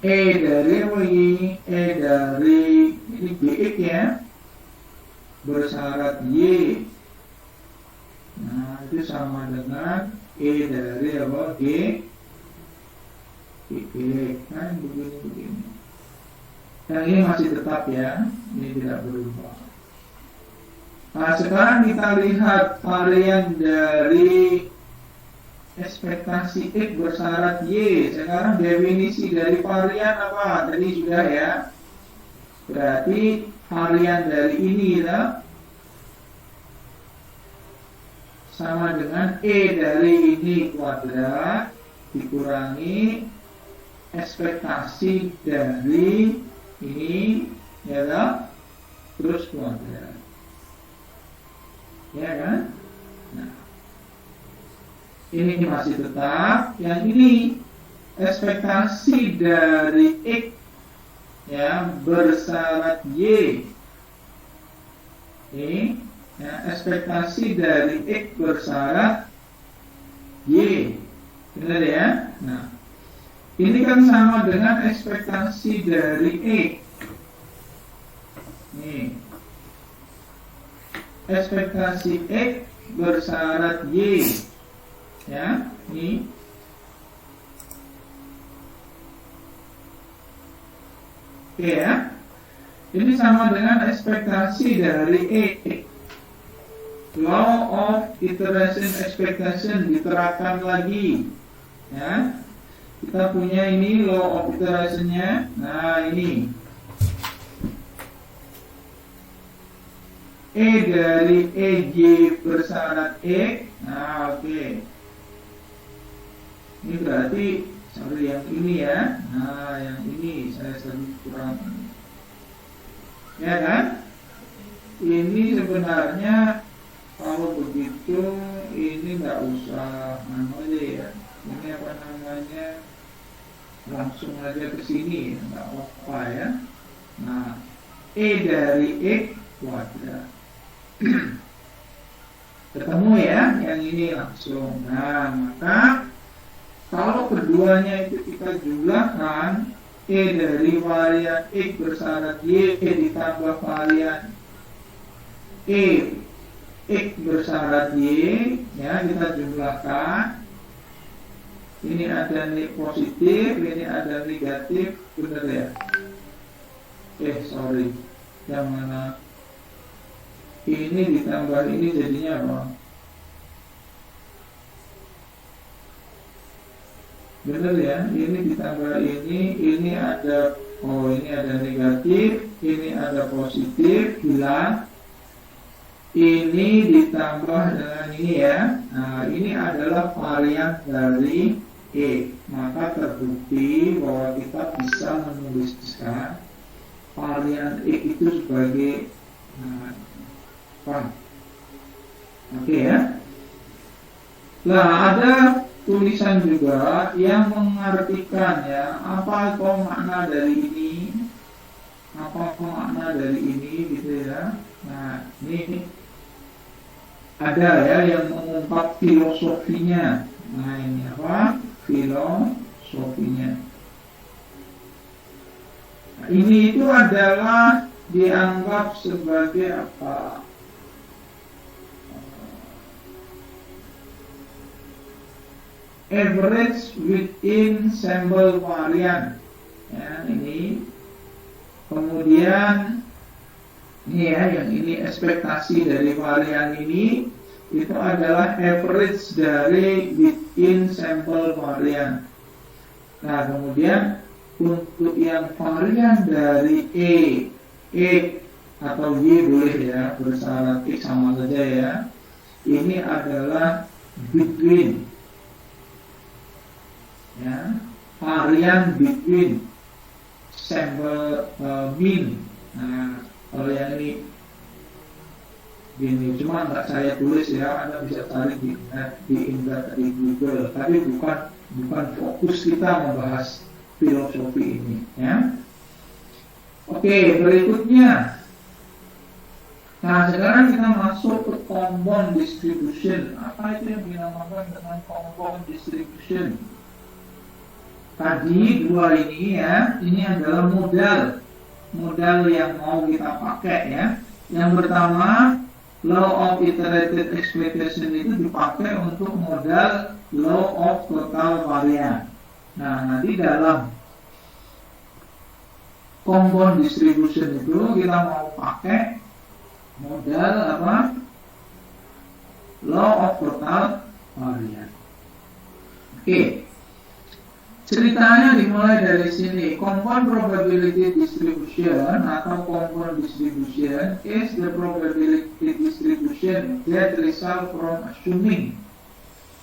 E dari apa ini? E dari ini GX ya, bersyarat Y. Nah, itu sama dengan E dari apa? G. Kan begini. Yang ini masih tetap ya, ini tidak berubah. Nah, sekarang kita lihat varian dari ekspektasi X bersyarat Y. Sekarang definisi dari varian apa? Tadi sudah ya. Berarti varian dari ini ya, sama dengan E dari ini kuadrat dikurangi ekspektasi dari ini ya, terus kuadrat ya kan. Nah, ini masih tetap. Yang ini ekspektasi dari X ya bersyarat Y. Ini ya, ekspektasi dari X bersyarat Y. Benar ya? Nah, ini kan sama dengan ekspektasi dari X. Nih, ekspektasi X bersyarat Y. Ya, ini. Oke ya. Ini sama dengan ekspektasi dari X. Law of iteration expectation diterapkan lagi. Ya. Kita punya ini law of iteration-nya. Nah, ini E dari EJ bersyarat X. Nah, oke. Ini berarti yang ini ya. Nah, yang ini saya sebut kurang. Ya kan? Ini sebenarnya kalau begitu ini nggak usah aja ya. Ini apa namanya? Langsung aja ke sini, nggak apa ya. Nah, E dari X kuadrat. Ketemu ya, yang ini langsung. Nah, maka kalau keduanya itu kita jumlahkan, E dari varian X bersyarat Y ditambah varian E X bersyarat Y, ya kita jumlahkan. Ini ada positif, ini ada negatif, benar ya? Sorry, yang mana? Ini ditambah ini jadinya apa? Benar ya? Ini ditambah ini ada, ini ada negatif, ini ada positif, hilang. Ini ditambah dengan ini ya. Nah, ini adalah varian dari E. Maka terbukti bahwa kita bisa menuliskan varian E itu sebagai apa? Oke ya. Nah, ada tulisan juga yang mengartikan ya, apa makna dari ini, apa makna dari ini gitu ya. Nah, ini ada ya yang mengungkap filosofinya. Nah, ini apa? Filosofinya. Nah, ini itu adalah dianggap sebagai apa? Average within sample variant. Ya, ini. Kemudian ini ya, yang ini ekspektasi dari varian ini itu adalah average dari within sample varian. Nah, kemudian untuk yang varian dari E atau Y boleh ya, bersyarat X sama saja ya. Ini adalah between. Ya, varian between sample mean. Nah, kalau yang ini gini, cuma nggak saya tulis ya, Anda bisa cari di internet di Google. Tapi bukan fokus kita membahas filosofi ini, ya. Oke, berikutnya. Nah, sekarang kita masuk ke compound distribution. Apa itu yang dinamakan dengan compound distribution? Tadi dua ini ya, ini adalah modal yang mau kita pakai ya. Yang pertama, law of iterated expectation itu dipakai untuk modal law of total variance. Nah, nanti dalam compound distribution itu kita mau pakai modal apa? Law of total variance. Oke. Ceritanya dimulai dari sini. Compound probability distribution atau compound distribution is the probability distribution that result from assuming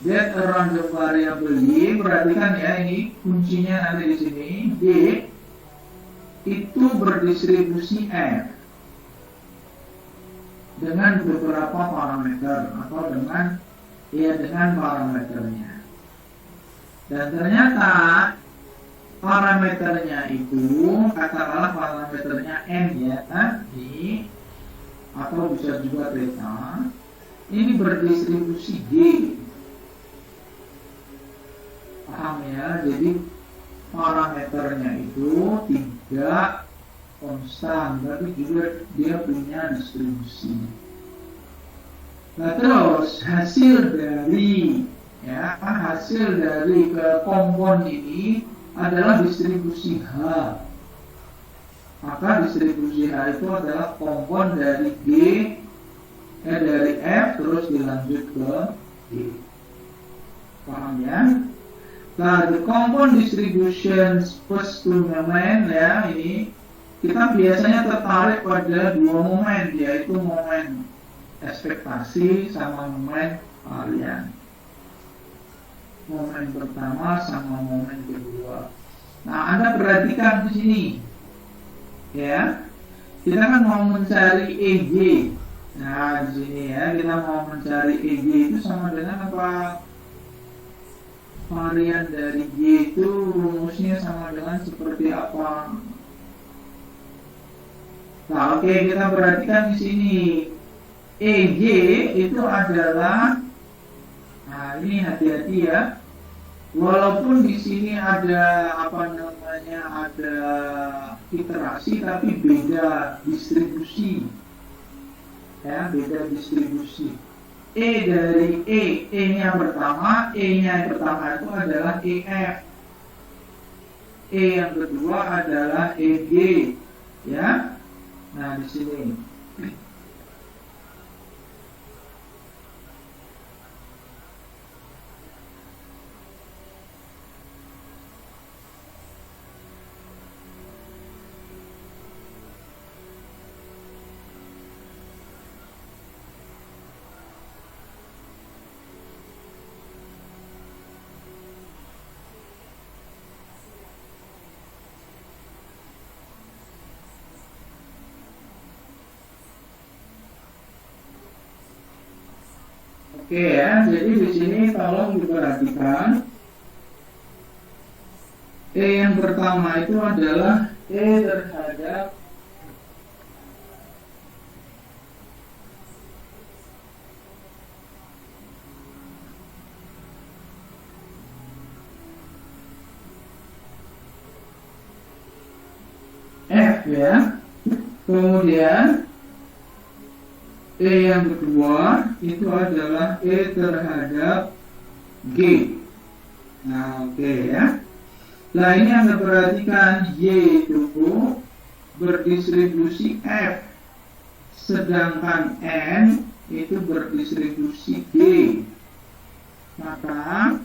that a random variable Y. Perhatikan ya, ini kuncinya nanti di sini. D itu berdistribusi F dengan beberapa parameter atau dengan parameternya. Dan ternyata parameternya itu, katakanlah parameternya N ya, tadi, atau bisa juga theta, ini berdistribusi G. Paham ya? Jadi parameternya itu tidak konstan, tapi juga dia punya distribusi. Nah terus hasil dari kompon ini adalah distribusi H. Maka distribusi H itu adalah kompon dari dari F terus dilanjut ke G. Paham ya? Nah, the compound distribution first two moment ya, ini kita biasanya tertarik pada dua momen, yaitu momen ekspektasi sama momen varian. Momen pertama sama momen kedua. Nah, Anda perhatikan di sini, ya. Kita kan mau mencari EG. Nah, di sini ya, kita mau mencari EG itu sama dengan apa? Varian dari G itu rumusnya sama dengan seperti apa? Nah, oke, kita perhatikan di sini. EG itu adalah, nah ini hati-hati ya. Walaupun di sini ada ada iterasi, tapi beda distribusi. Ya, beda distribusi. E-nya yang pertama itu adalah EF. E yang kedua adalah EG, ya. Nah, di sini. Oke ya, jadi di sini tolong diperhatikan. E yang pertama itu adalah E terhadap F ya. Kemudian E yang kedua itu adalah E terhadap G. Nah, oke ya. Nah, ini Anda perhatikan, Y itu berdistribusi F, sedangkan N itu berdistribusi G. Maka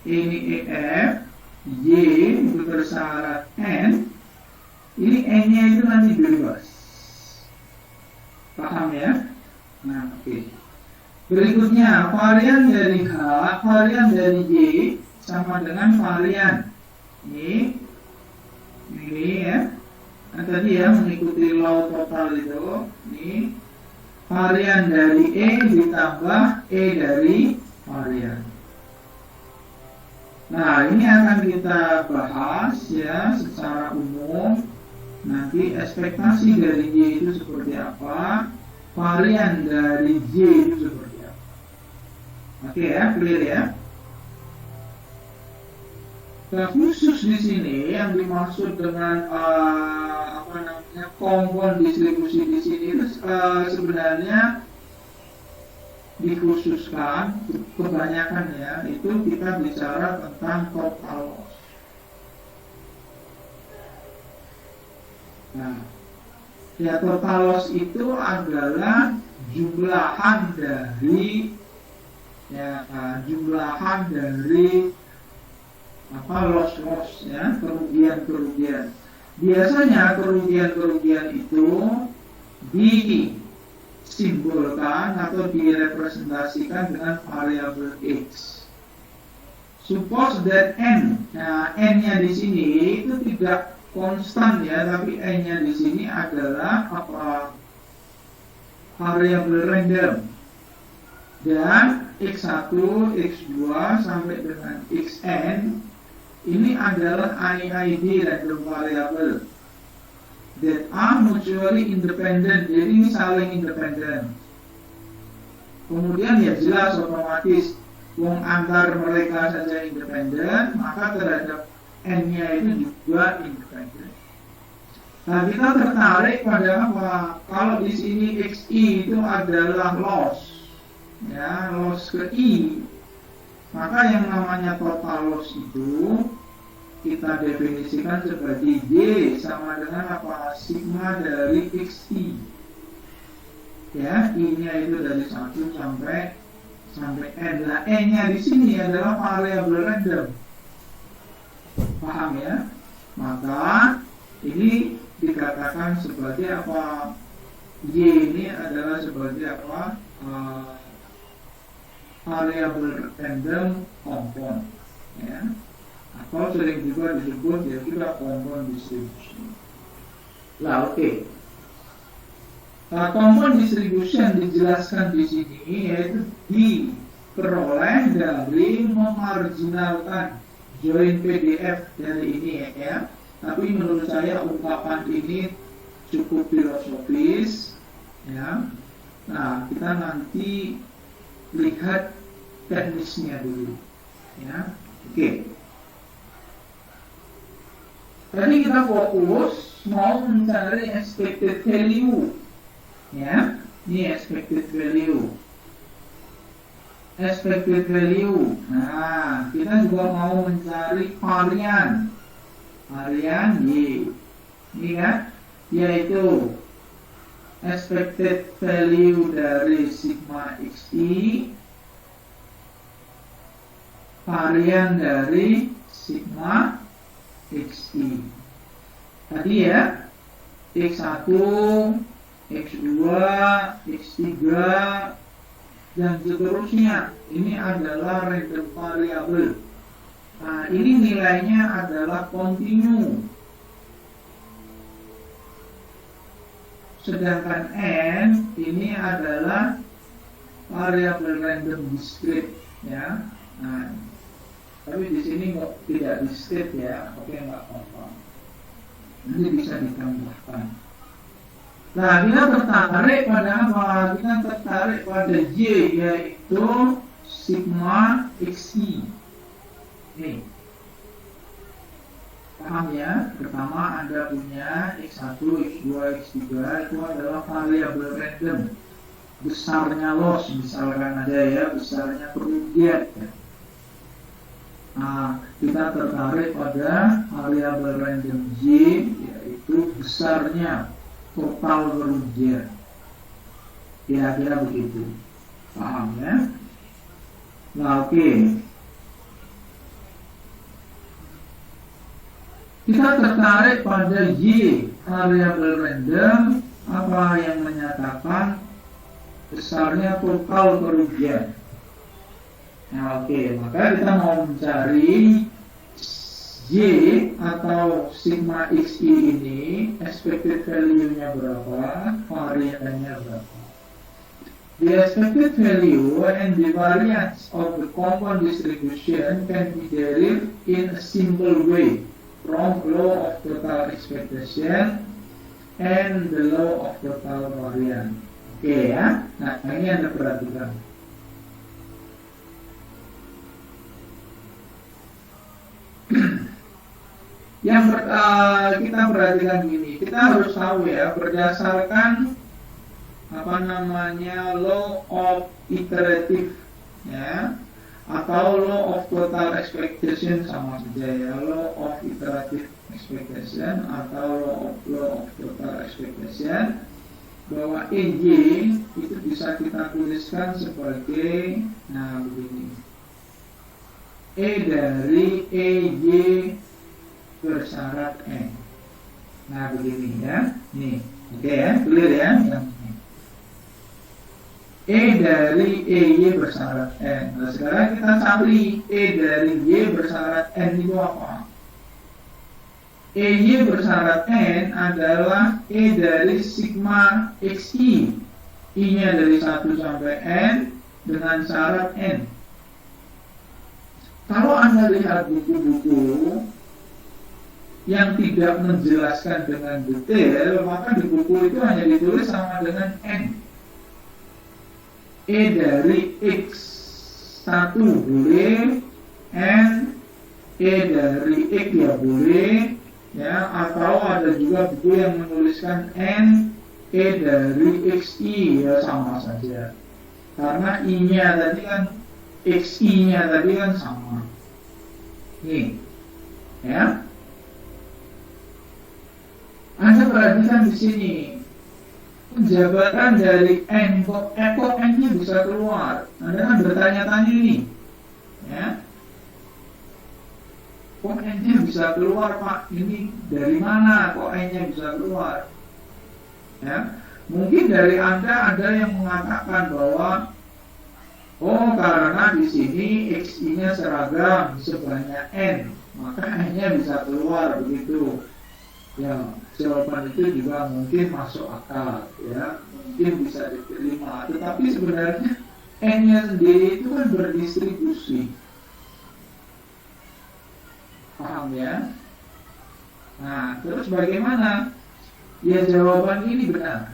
ini EF, Y itu bersyarat N, ini N-nya itu nanti bebas. Paham ya? Nah, oke. Berikutnya, varian dari H, varian dari Y sama dengan varian ini ya. Nah, tadi ya mengikuti law total itu. Ini varian dari E ditambah E dari varian. Nah, ini akan kita bahas ya secara umum. Nanti ekspektasi dari Y itu seperti apa, varian dari Y itu seperti apa. Oke ya, clear ya. Nah, khusus di sini yang dimaksud dengan kompon distribusi di sini itu sebenarnya dikhususkan kebanyakan ya, itu kita bicara tentang total loss. Nah, ya total loss itu adalah jumlahan dari loss ya, kerugian. Biasanya kerugian itu disimbolkan atau direpresentasikan dengan variabel X. Suppose that N. Nah, N-nya di sini itu tidak konstan ya, tapi N-nya di sini adalah variabel random. Dan X1, X2 sampai dengan Xn ini adalah IID random variable that are mutually independent. Jadi ini saling independen. Kemudian ya jelas otomatis antar mereka saja independen, maka terhadap N-nya itu juga independen. Nah, kita tertarik pada apa? Kalau di sini XI itu adalah loss, ya, loss ke I, maka yang namanya total loss itu kita definisikan sebagai Y sama dengan apa? Sigma dari XI. Ya, I-nya itu dari 1 sampai N. Nah, N-nya di sini adalah variabel random. Paham ya? Maka ini dikatakan sebagai apa? Y ini adalah sebagai apa? Variabel random kompon, ya, atau sering juga disebut ya kita kompon distribusi. Nah, oke. Nah, kompon distribution dijelaskan di sini yaitu diperoleh dari memarginalkan join PDF dari ini ya. Tapi menurut saya ungkapan ini cukup filosofis, ya. Nah, kita nanti lihat teknisnya dulu, ya. Oke. Tadi kita fokus mau mencari expected value, ya. Ini expected value. Nah, kita juga mau mencari varian Y. Ini kan, yaitu expected value dari sigma XI, varian dari sigma XI. Tadi ya, X1, X2, X3, dan seterusnya. Ini adalah random variable. Nah, ini nilainya adalah kontinu. Sedangkan N ini adalah variabel random discrete, ya. Nah, tapi di sini tidak discrete ya. Oke, nggak apa-apa. Nanti bisa ditambahkan. Nah, kita tertarik pada apa? Kita tertarik pada Y, yaitu sigma XI. Nih, paham ya? Pertama Anda punya X1, X2, X3 itu adalah variabel random. Besarnya loss, misalkan ada ya, besarnya kerugian. Nah, kita tertarik pada variabel random Y, yaitu besarnya total kerugian. Kira-kira begitu. Paham ya? Nah, oke. Kita tertarik pada Y, variabel random, apa yang menyatakan besarnya total kerugian. Nah, oke, maka kita mau mencari Y atau sigma XI ini, expected value-nya berapa, variannya berapa. The expected value and the variance of the compound distribution can be derived in a simple way from law of total expectation and the law of total variance. Oke ya, nah ini Anda perhatikan. Kita perhatikan gini, kita harus tahu ya, berdasarkan law of iterative ya, atau law of total expectation, sama saja ya, law of iterative expectation atau law of total expectation, bahwa EY itu bisa kita tuliskan sebagai, nah begini, E dari EY bersyarat N. Nah begini ya, nih, oke ya, clear ya, yang ini. E dari EY bersyarat N. Nah sekarang kita cari E dari Y bersyarat N itu apa? EY bersyarat N adalah E dari sigma XI, I-nya dari 1 sampai N dengan syarat N. Kalau Anda lihat buku-buku yang tidak menjelaskan dengan detail, maka di buku itu hanya ditulis sama dengan N. E dari X1 boleh, N, E dari X ya boleh, ya, atau ada juga buku yang menuliskan N, E dari XI, ya sama saja. Karena I-nya tadi kan, XI-nya tadi kan sama. Nih, ya. Anda perhatikan di sini, penjabaran dari N, kok N-nya bisa keluar. Anda kan bertanya-tanya ini, ya. Kok N-nya bisa keluar, Pak? Ini dari mana kok N-nya bisa keluar? Ya, mungkin dari Anda ada yang mengatakan bahwa oh karena di sini XI-nya seragam sebanyak N, maka N-nya bisa keluar begitu. Ya, jawaban itu juga mungkin masuk akal, ya, mungkin bisa diterima. Tetapi sebenarnya N-nya sendiri itu kan berdistribusi. Paham ya? Nah, terus bagaimana? Ya jawaban ini benar.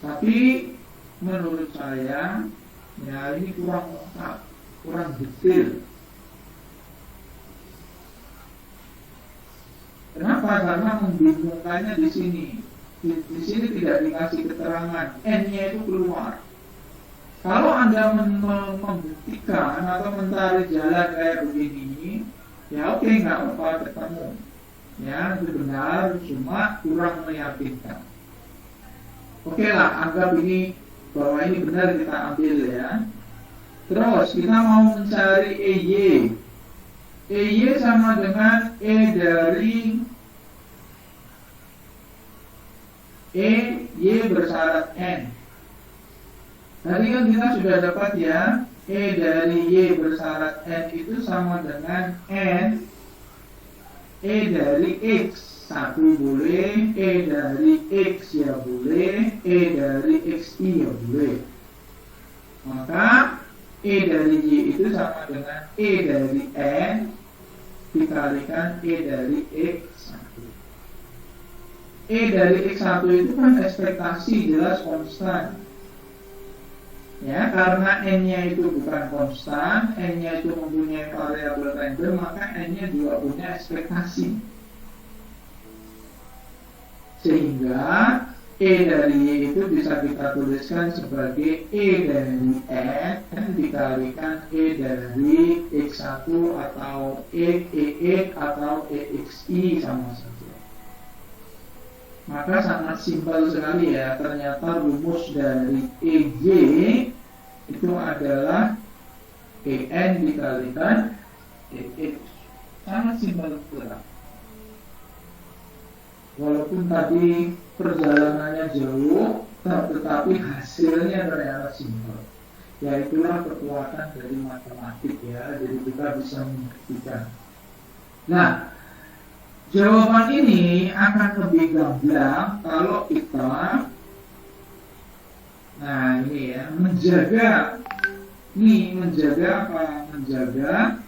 Tapi menurut saya, ya ini kurang lengkap, kurang detail. Kenapa? Karena membingungkannya di sini. Di sini tidak dikasih keterangan, N-nya itu keluar. Kalau Anda membuktikan atau mencari jalan kayak begini, ya oke, nggak apa-apa ketemu. Ya, itu benar, cuma kurang meyakinkan. Oke lah, anggap ini bahwa ini benar, kita ambil ya. Terus kita mau mencari EY. EY sama dengan E dari EY bersyarat N. Tadi kan kita sudah dapat ya, E dari Y bersyarat N itu sama dengan N E dari X. 1 boleh, E dari X ya boleh, E dari XI ya boleh. Maka E dari Y itu sama dengan E dari N dikalikan E dari X1. E dari X1 itu kan ekspektasi jelas konstan. Ya, karena N-nya itu bukan konstan, N-nya itu mempunyai variabel random, maka N-nya juga punya ekspektasi. Sehingga E dari Y itu bisa kita tuliskan sebagai E dari N dikalikan E dari X1 atau EX atau EXI sama saja. Maka sangat simpel sekali ya, ternyata rumus dari EY itu adalah EN dikalikan EX. Sangat simpel sekali. Walaupun tadi perjalanannya jauh, tetapi hasilnya ternyata simpel. Ya itulah kekuatan dari matematik ya, jadi kita bisa membuktikan. Nah, jawaban ini akan lebih gamblang kalau kita, nah ini ya, menjaga apa? Menjaga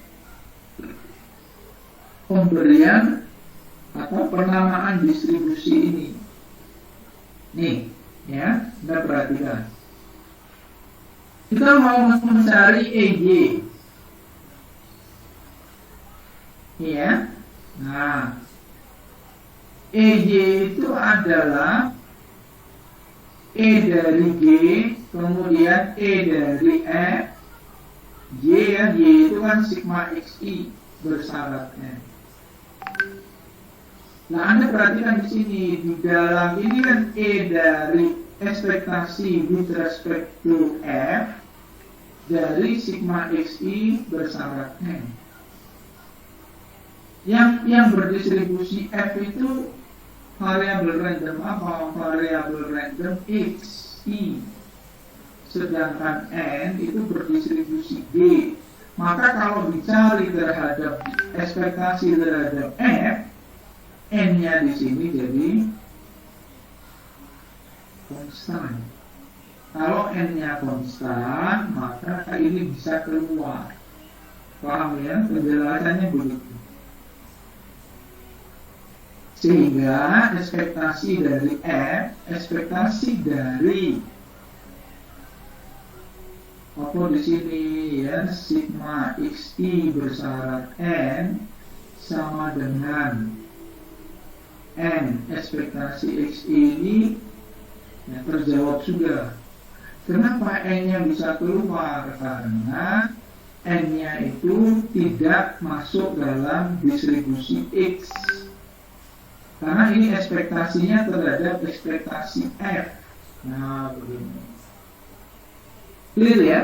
pemberian atau penamaan distribusi ini. Nih, ya, Anda perhatikan. Kita mau mencari EY. Iya. Nah, EY itu adalah E dari G, kemudian E dari F, Y ya, Y itu kan sigma XI bersyarat N. Nah, Anda perhatikan di sini, di dalam ini kan E dari ekspektasi with respect to F dari sigma XI bersyarat N. Yang berdistribusi F itu variabel random apa? Variabel random XI. Sedangkan N itu berdistribusi G. Maka kalau dicari terhadap ekspektasi terhadap F, N-nya di sini jadi konstan. Kalau N-nya konstan, maka ini bisa keluar. Paham ya? Penjelasannya begitu. Sehingga ekspektasi dari F, ekspektasi dari apa di sini ya, sigma XI bersyarat N sama dengan N ekspektasi XI ini ya, terjawab sudah. Kenapa N-nya bisa keluar? Karena N-nya itu tidak masuk dalam distribusi X. Karena ini ekspektasinya terhadap ekspektasi F. Nah, begini. Clear ya?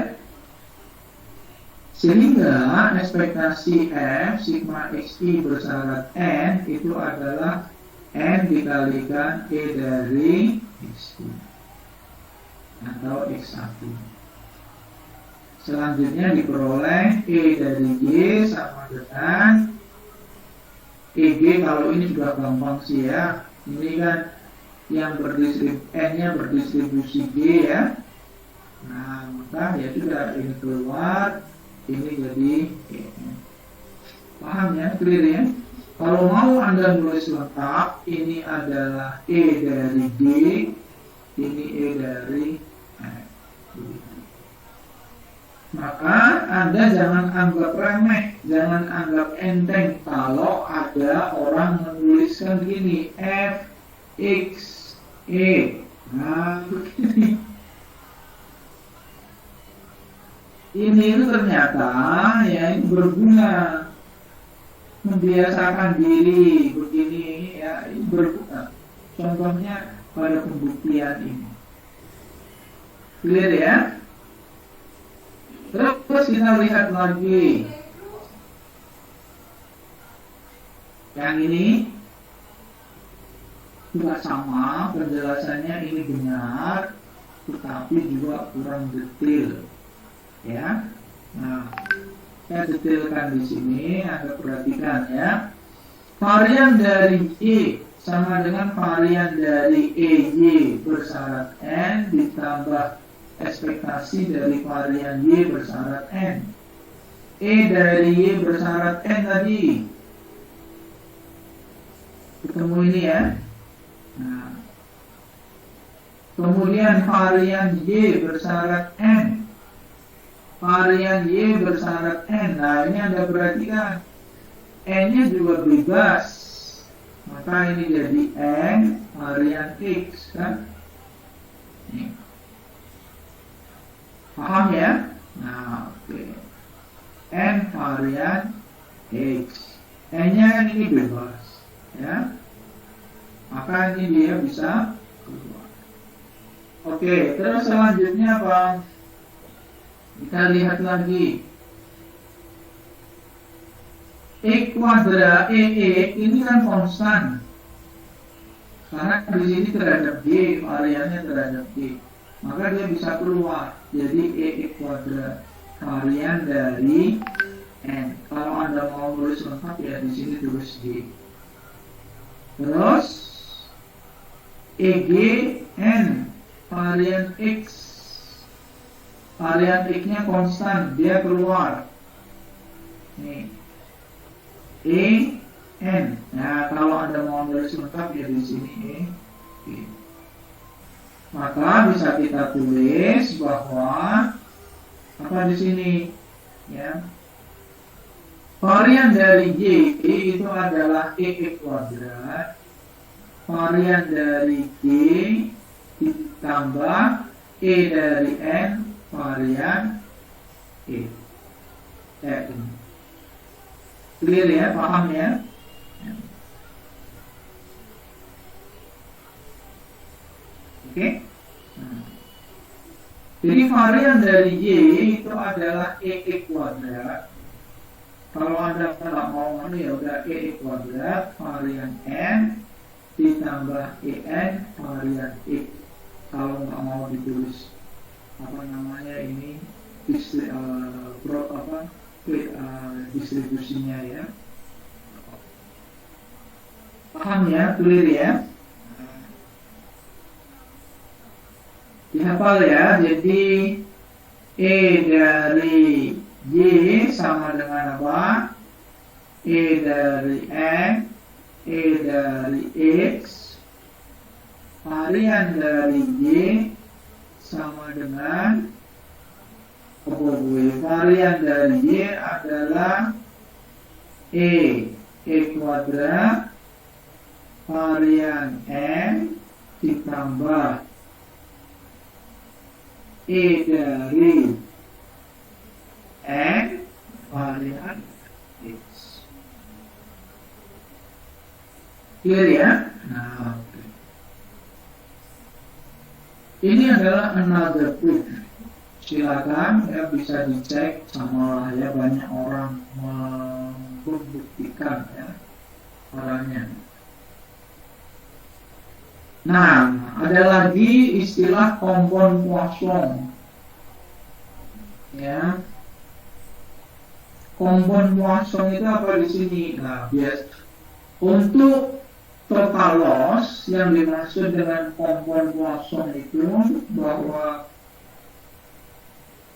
Sehingga ekspektasi F sigma XI bersyarat N itu adalah N dikalikan E dari XI atau X1. Selanjutnya diperoleh E dari G sama dengan EG. Kalau ini sudah gampang sih ya. Ini kan yang N-nya berdistribusi G ya. Nah, maka ya sudah, ini keluar, ini jadi E. Paham ya? Clear ya? Kalau mau Anda nulis lengkap, ini adalah E dari D, ini E dari F. Maka Anda jangan anggap remeh, jangan anggap enteng kalau ada orang menuliskan begini, F, X, E. Nah, begini. Ini itu ternyata ya ini berguna, membiasakan diri begini ya, ini berguna. Contohnya pada pembuktian ini. Clear ya? Terus kita lihat lagi yang ini juga sama, penjelasannya ini benar, tetapi juga kurang detail. Ya, nah, saya detailkan di sini, Anda perhatikan ya. Varian dari E sama dengan varian dari EY bersyarat N ditambah ekspektasi dari varian Y bersyarat N. E dari Y bersyarat N tadi ketemu ini ya. Nah, kemudian varian Y bersyarat N, varian Y bersyarat N. Nah, ini Anda perhatikan, N-nya juga bebas, maka ini jadi N varian X kan. Nih. Paham ya? Nah, oke. N varian X, N-nya kan ini bebas ya, maka ini dia bisa keluar. Oke, terus selanjutnya apa? Kita lihat lagi. E kuadrat EE ini kan konstan. Karena di sini terhadap G, variannya terhadap G. Maka dia bisa keluar. Jadi EE kuadrat varian dari N. Kalau Anda mau tulis lengkap ya di sini tulis G. Terus EG N varian X. Varian X-nya konstan, dia keluar. Nih. E N. Nah, kalau Anda mau nulis lengkap ya di sini E. Maka bisa kita tulis bahwa apa di sini ya? Varian dari Y itu adalah EE kuadrat. Varian dari Y ditambah E dari N varian E. Ini. Clear ya, paham ya? Oke. Jadi varian dari Y itu adalah EE kuadrat. Kalau Anda nggak mau ya udah EE kuadrat varian N ditambah EN varian E. Kalau nggak mau ditulis apa namanya ini distribusinya ya. Paham ya, clear ya? Dihafal ya. Jadi E dari Y sama dengan apa? E dari N, E dari X, varian dari Y sama dengan varian dari Y adalah E kuadrat varian N ditambah E dari N varian X. Clear ya? Nah, ini adalah another proof. Silakan ya bisa dicek sama ya, banyak orang membuktikan ya caranya. Nah, ada lagi istilah kompon Poisson. Ya. Kompon Poisson itu apa di sini? Nah, bias untuk total loss yang dimaksud dengan kompon Poisson itu bahwa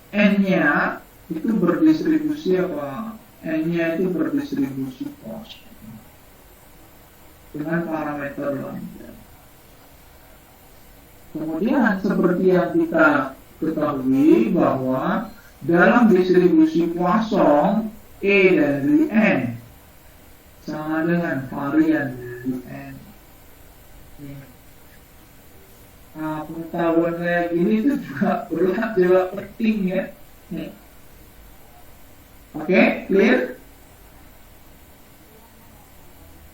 N-nya itu berdistribusi apa? N-nya itu berdistribusi Poisson dengan parameter lambda. Kemudian seperti yang kita ketahui bahwa dalam distribusi Poisson E dari N sama dengan varian dari N. Nah, pengetahuan kayak gini itu juga penting ya. Oke, clear?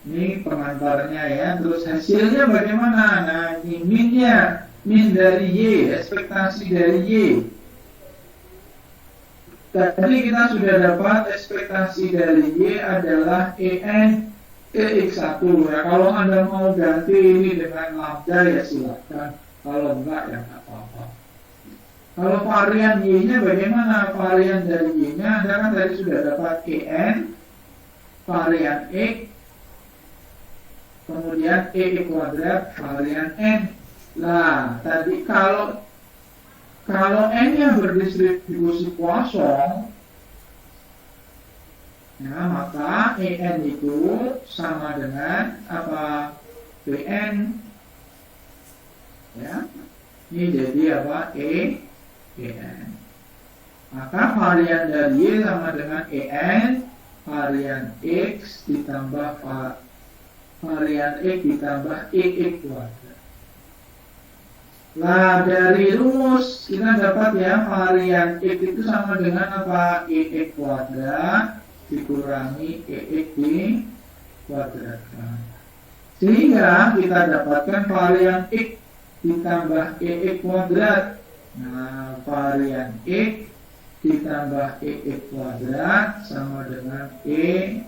Ini pengantarnya ya. Terus hasilnya bagaimana? Nah, ini minnya, min dari Y, ekspektasi dari Y. Tadi kita sudah dapat ekspektasi dari Y adalah EN EX1 ya. Kalau Anda mau ganti ini dengan lambda ya silakan. Kalau enggak ya enggak apa-apa. Kalau varian Y-nya bagaimana? Varian dari Y-nya Anda kan tadi sudah dapat EN varian X, kemudian E kuadrat varian N. Nah, tadi kalau N-nya berdistribusi Poisson, ya, maka EN itu sama dengan apa? PN. Ya, ini jadi apa? EN. Maka varian dari Y sama dengan EN, varian X ditambah varian X ditambah EX kuadrat. Nah, dari rumus kita dapat ya varian X itu sama dengan apa? EX kuadrat dikurangi EX dikuadratkan. Sehingga kita dapatkan varian X ditambah EX kuadrat. Nah, varian X ditambah EX kuadrat sama dengan E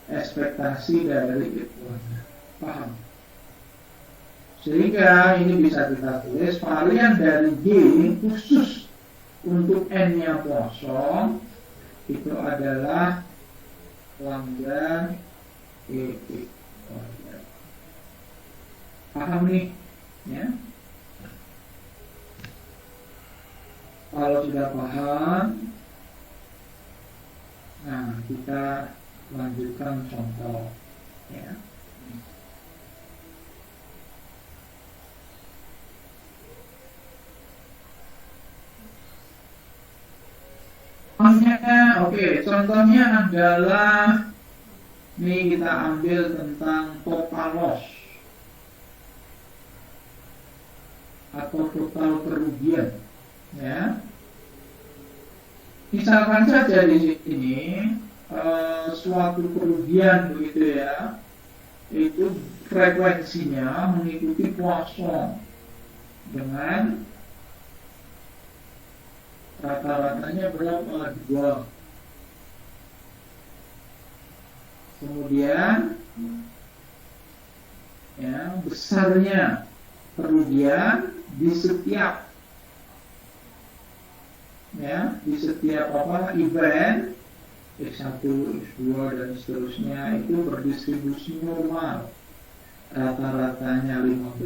ekspektasi dari X kuadrat. Paham? Sehingga ini bisa kita tulis varian dari Y khusus untuk N-nya Poisson itu adalah lambda EX kuadrat. Paham nih? Ya. Kalau sudah paham, nah kita lanjutkan contoh ya. oke, contohnya adalah ini kita ambil tentang total loss atau total kerugian, ya. Misalkan saja di sini suatu kerugian begitu ya, itu frekuensinya mengikuti Poisson dengan rata-ratanya berapa? 2. Kemudian ya, besarnya kerugian di setiap event X1, X2 dan seterusnya itu berdistribusi normal, rata-ratanya 15,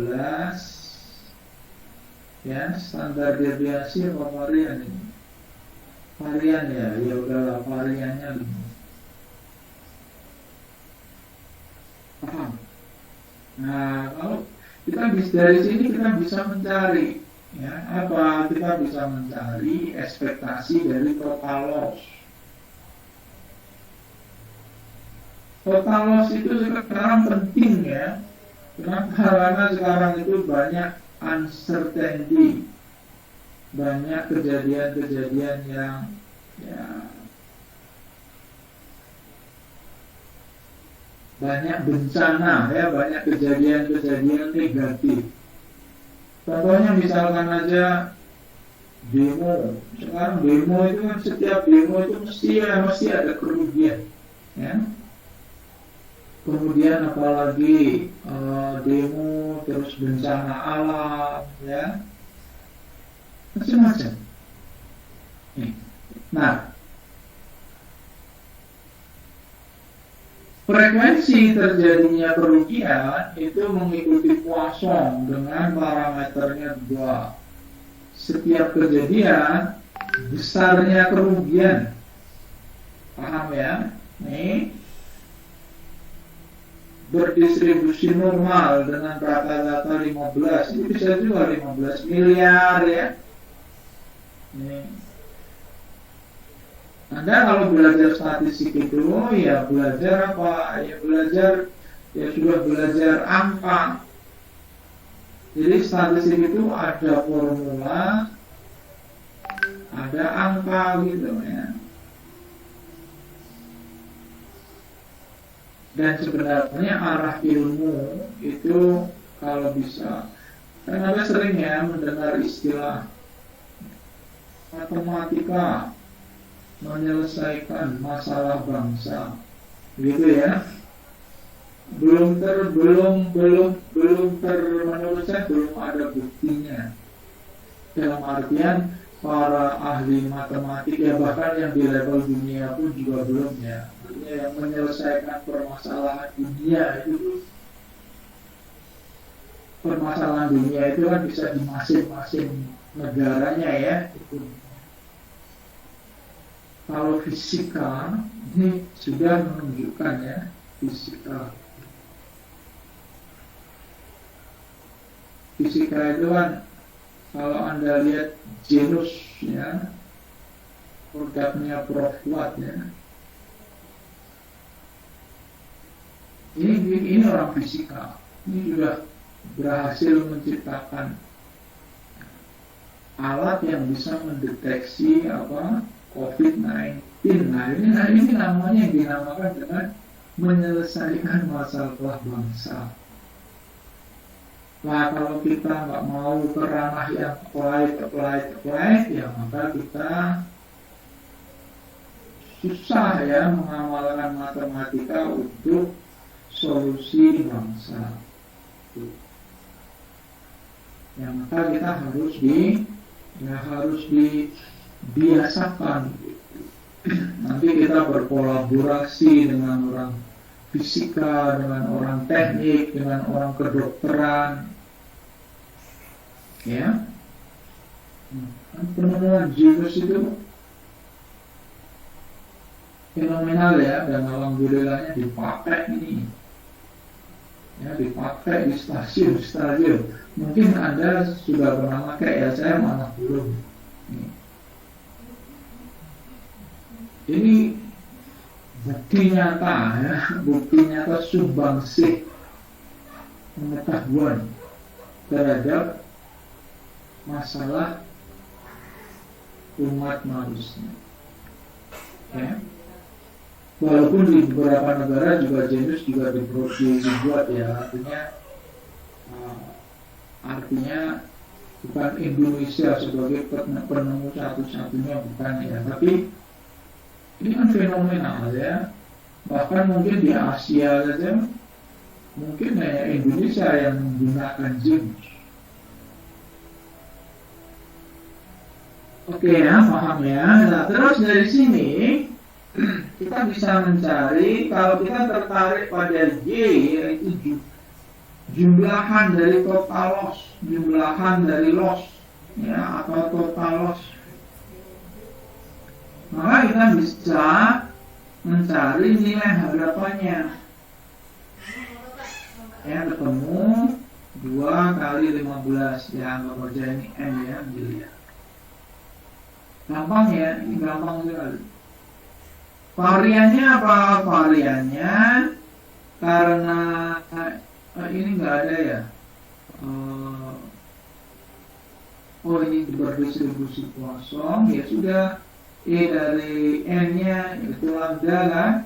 ya. Standar deviasi apa varian ini? Varian, ya udahlah, variannya 5. Paham? Nah, kalau kita dari sini kita bisa mencari, ya, apa? Kita bisa mencari ekspektasi dari total loss. Total loss itu sekarang penting, ya. Kenapa? Karena sekarang itu banyak uncertainty, banyak kejadian-kejadian yang ya, banyak bencana, ya, banyak kejadian-kejadian negatif. Contohnya misalkan aja demo. Sekarang demo itu kan, setiap demo itu mesti ada kerugian, ya. Kemudian apalagi demo, terus bencana alam, ya, macam-macam. Nah, frekuensi terjadinya kerugian itu mengikuti Poisson dengan parameternya 2. Setiap kejadian besarnya kerugian. Paham, ya? Nih, berdistribusi normal dengan rata-rata 15, itu bisa juga 15 miliar, ya. Nih. Anda kalau belajar statistik itu, ya belajar apa? Ya sudah belajar angka. Jadi statistik itu ada formula, ada angka gitu, ya. Dan sebenarnya arah ilmu itu kalau bisa, kan Anda sering ya mendengar istilah matematika menyelesaikan masalah bangsa, gitu ya. Menurut saya belum ada buktinya. Dalam artian para ahli matematik, ya bahkan yang di level dunia pun juga belum, ya. Yang menyelesaikan permasalahan dunia itu, permasalahan dunia itu kan bisa di masing-masing negaranya, ya. Kalau fisika ini sudah menunjukkan, ya, fisika itu kan kalau Anda lihat genus, ya, produknya Prof. Watt, ya. Ini orang fisika, ini sudah berhasil menciptakan alat yang bisa mendeteksi COVID-19. Nah ini namanya yang dinamakan dengan menyelesaikan masalah bangsa. Nah, kalau kita nggak mau ke ranah yang applied, ya maka kita susah, ya, mengamalkan matematika untuk solusi bangsa. Ya, maka kita harus dibiasakan. Nanti kita berkolaborasi dengan orang fisika, dengan orang teknik, dengan orang kedokteran, ya. Penemuan genus itu fenomenal, ya, dan alhamdulillahnya dipakai ini, ya, dipakai di stasiun. Mungkin Anda sudah pernah pakai, ya, saya malah belum. Ini bukti nyata ya, bukti nyata sumbangsih pengetahuan terhadap masalah umat manusia. Ya. Walaupun di beberapa negara juga genus juga dibuat ya, artinya bukan Indonesia sebagai penemu satu-satunya, bukan ya, tapi ini kan fenomenal ya. Bahkan mungkin di Asia saja mungkin hanya Indonesia yang menggunakan genus. Oke ya, paham ya. Nah, terus dari sini kita bisa mencari, kalau kita tertarik pada Y, yaitu jumlahan dari total loss, jumlahan dari loss ya, atau total loss, maka kita bisa mencari nilai harapannya ya, ketemu 2 kali 15 ya, anggap aja ini M ya, dilihat gampang ya, ini gampang sekali. Variannya apa? Variannya karena ini nggak ada ya. Oh, ini berdistribusi kosong, ya sudah. E dari N-nya itu lambda kan.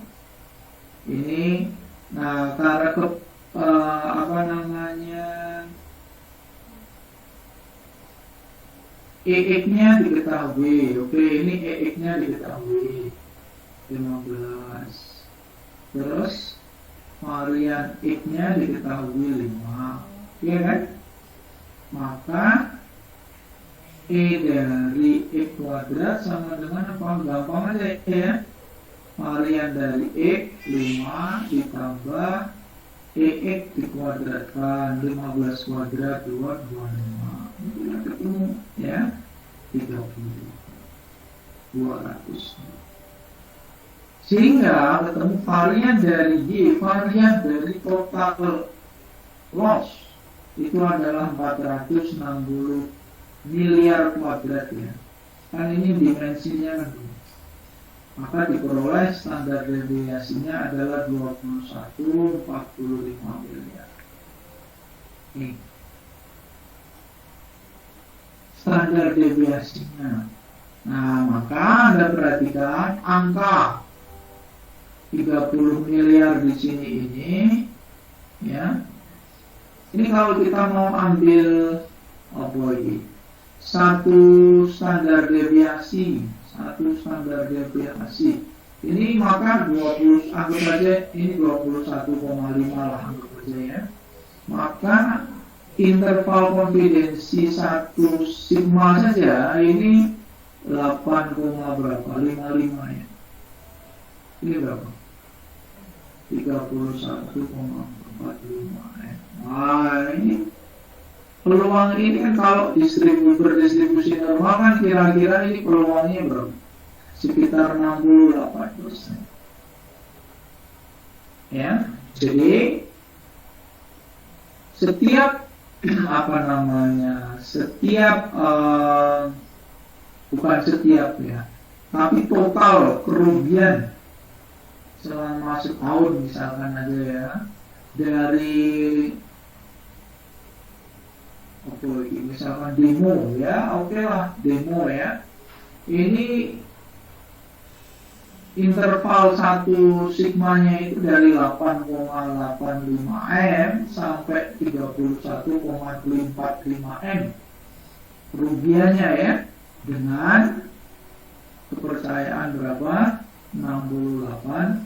Ini, nah karena apa namanya, EX-nya diketahui. Oke, ini EX-nya diketahui 15. Terus varian X-nya diketahui 5. Iya kan? Maka E dari X kuadrat sama dengan apa? Gampang aja ya. Varian dari X 5 ditambah EX dikuadratkan 15 kuadrat 225. Ini ketemu ya 30 200. Sehingga ketemu varian dari Y, varian dari total loss itu adalah 460 miliar kuadrat ya. Kan ini dimensinya kan. Maka diperoleh standar deviasinya adalah 21,45 miliar. Ini standar deviasinya. Nah, maka Anda perhatikan angka 30 miliar di sini ini ya. Ini kalau kita mau ambil apa ini? Satu standar deviasi. Ini maka 20, anggap saja ini 21,5 lah, anggap saja ya. Maka interval konfidensi 1 sigma saja ini 8, berapa? 55 ya. Ini berapa? 31,45 ya. Nah, ini peluang ini kan kalau berdistribusi normal kan kira-kira ini peluangnya berapa? Sekitar 68%. Ya, jadi setiap apa namanya? Setiap bukan setiap ya, tapi total kerugian selama setahun misalkan aja ya, dari misalkan demo ya, oke lah demo ya, ini interval 1 sigmanya itu dari 8,85 M sampai 31,45 M kerugiannya ya, dengan kepercayaan berapa? 68%.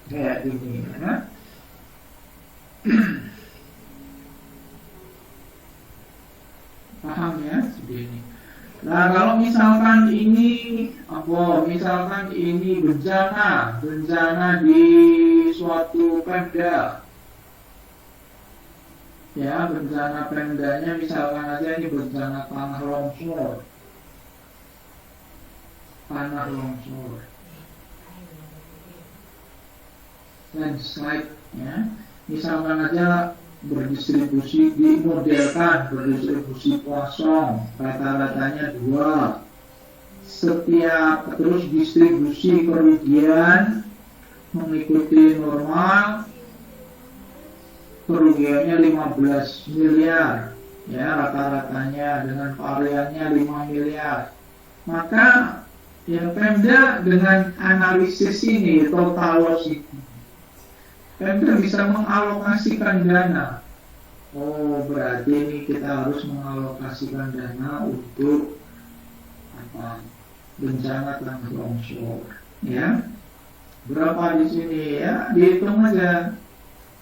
Kayak gini ya. Paham ya segini. Nah, kalau misalkan ini misalkan ini bencana di suatu pemda. Ya, bencana pemdanya misalkan aja ini bencana tanah longsor. Landslide ya. Misalkan aja berdistribusi kosong, rata-ratanya 2 setiap terus distribusi kerugian mengikuti normal, kerugiannya 15 miliar ya rata-ratanya, dengan variannya 5 miliar. Maka ya Pemda dengan analisis ini total loss ini, Pemda bisa mengalokasikan dana. Oh, berarti ini kita harus mengalokasikan dana untuk apa? Bencana tanah longsor, ya. Berapa di sini ya? Dihitung aja.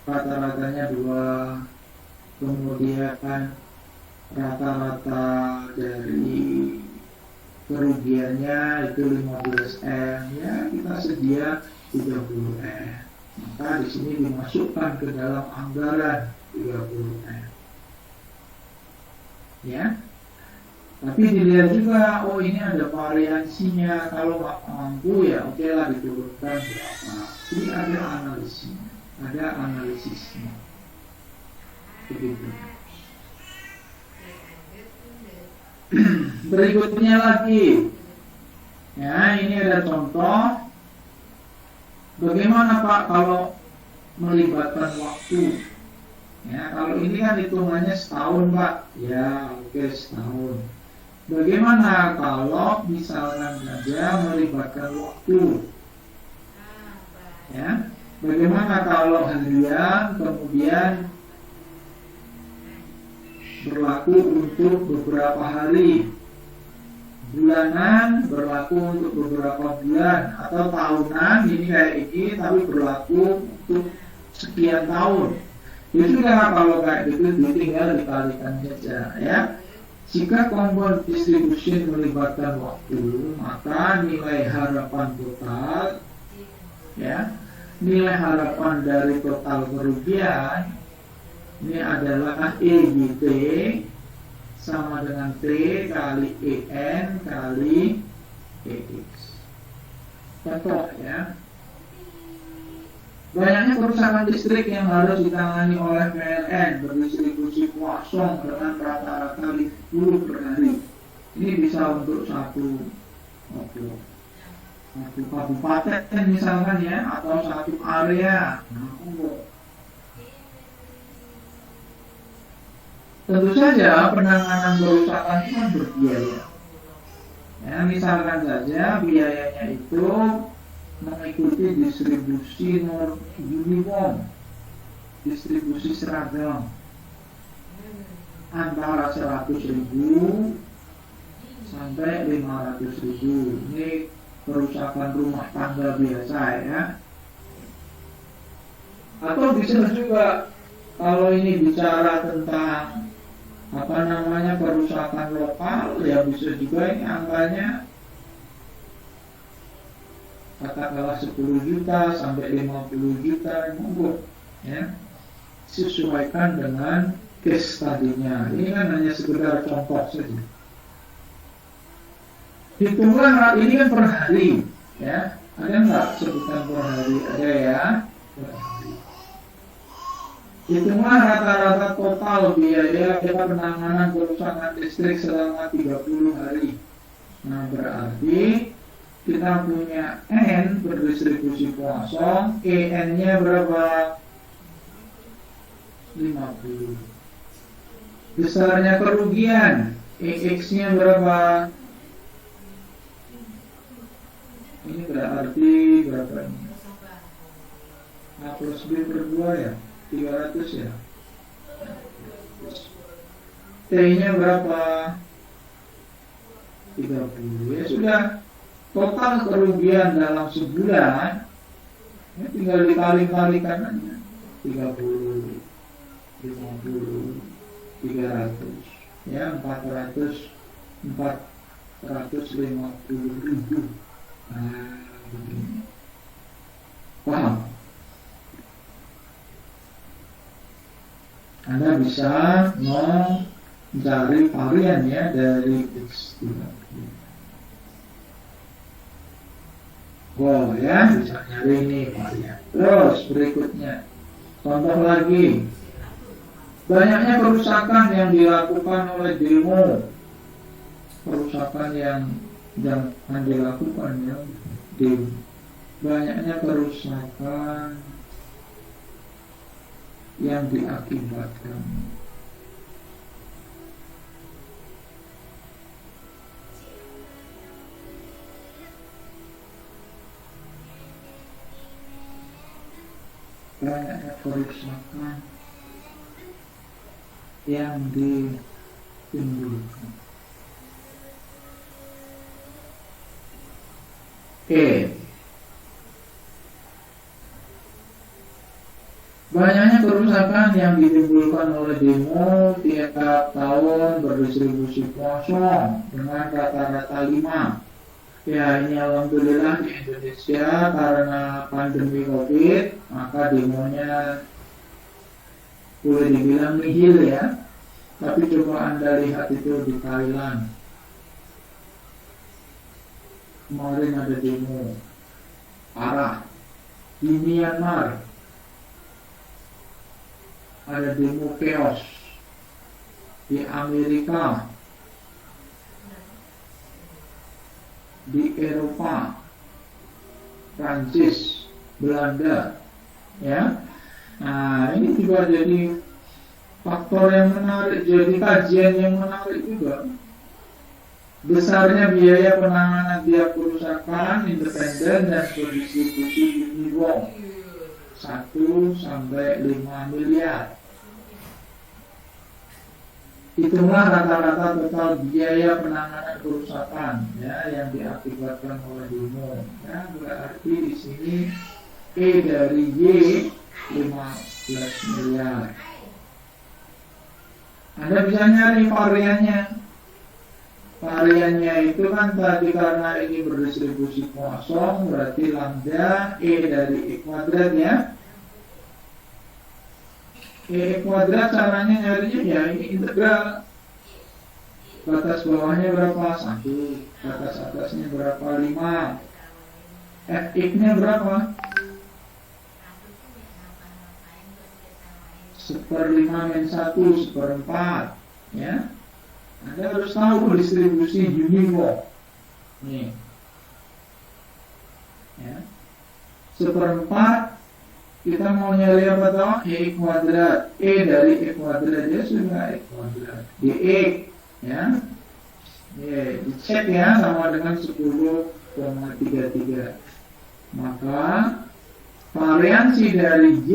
Rata-ratanya 2, kemudian rata-rata dari kerugiannya itu 15M, ya kita sedia 30M. Maka di sini dimasukkan ke dalam anggaran 30M. Ya. Tapi dilihat juga, oh ini ada variansinya, kalau nggak mampu ya oke lah diturunkan berapa. Jadi ada analisisnya, begitu. Berikutnya lagi, ya ini ada contoh. Bagaimana Pak kalau melibatkan waktu? Ya kalau ini kan hitungannya setahun Pak, ya oke setahun. Bagaimana kalau misalkan saja melibatkan waktu? Ya, bagaimana kalau harian kemudian berlaku untuk beberapa hari, bulanan berlaku untuk beberapa bulan, atau tahunan ini kayak ini tapi berlaku untuk sekian tahun. Ya sudah, kalau kayak gitu tinggal dikalikan saja ya. Jika kompon distribusi melibatkan waktu, maka nilai harapan total, ya, nilai harapan dari total kerugian ini adalah EBT sama dengan T kali EN kali EX. Contoh ya. Banyaknya kerusakan listrik yang harus ditangani oleh PLN berdistribusi kosong dengan rata-rata 50 per hari. Ini bisa untuk satu kabupaten misalkan ya, atau satu area. Tentu saja penanganan kerusakan itu kan berbiaya. Ya, misalkan saja biayanya itu mengikuti distribusi uniform, distribusi seragam antara 100.000 sampai 500.000. Ini kerusakan rumah tangga biasa ya. Atau bisa juga kalau ini bicara tentang kerusakan lokal, ya bisa juga ini angkanya katakanlah 10 juta sampai 50 juta monggo ya, sesuaikan dengan case tadinya. Ini kan hanya sekedar contoh saja. Hitunglah ini kan per hari ya, ada nggak sebutan per hari? Ada ya, per hari. Hitunglah rata-rata total biaya penanganan kerusakan listrik selama 30 hari. Nah berarti kita punya N berdistribusi kosong, EN-nya berapa? 50. Besarnya kerugian, EX-nya berapa? Ini berarti berapa ini? A plus B per 2 ya? 300 ya? T-nya berapa? 30. Ya sudah. Total kerugian dalam sebulan ya tinggal dikali-kalikan aja. 30, 50, 300 ya, 450.000. Nah, begini. Paham? Anda bisa mencari varian ya dari X30. Wow ya, bisa nyari ini varian. Terus berikutnya, contoh lagi, banyaknya kerusakan yang dilakukan oleh demo, kerusakan yang jangan dilakukan ya. Di banyaknya kerusakan yang diakibatkan yang ditimbulkan. Banyaknya kerusakan yang ditimbulkan oleh demo tiap tahun berdistribusi kosong dengan rata-rata 5. Ya, ini alhamdulillah di Indonesia karena pandemi COVID, maka demonya boleh dibilang nihil ya. Tapi coba Anda lihat itu di Thailand. Kemarin ada demo parah. Di Myanmar ada demo chaos. Di Amerika, di Eropa, Prancis, Belanda, ya. Nah, ini juga jadi faktor yang menarik, jadi kajian yang menarik juga. Besarnya biaya penanganan tiap kerusakan independen dan berdistribusi Uniwong 1-5 miliar. Itulah rata-rata total biaya penanganan kerusakan ya yang diakibatkan oleh demo. Ya, berarti di sini E dari Y 15 miliar. Anda bisa nyari variannya. Variannya itu kan tadi karena ini berdistribusi kosong berarti lambda E dari E kuadrat ya. E kuadrat caranya nyarinya ya ini integral. Batas bawahnya berapa? 1. Batas atasnya berapa? 5. Fx nya berapa? 1/5-1/4 ya. Anda harus tahu distribusi Uniwong. Nih ya. 1/4 kita mau nyari apa tahu? E kuadrat. E dari E kuadrat dia sudah E kuadrat dx ya. Dicek ya sama dengan 10,33. Maka variansi dari Y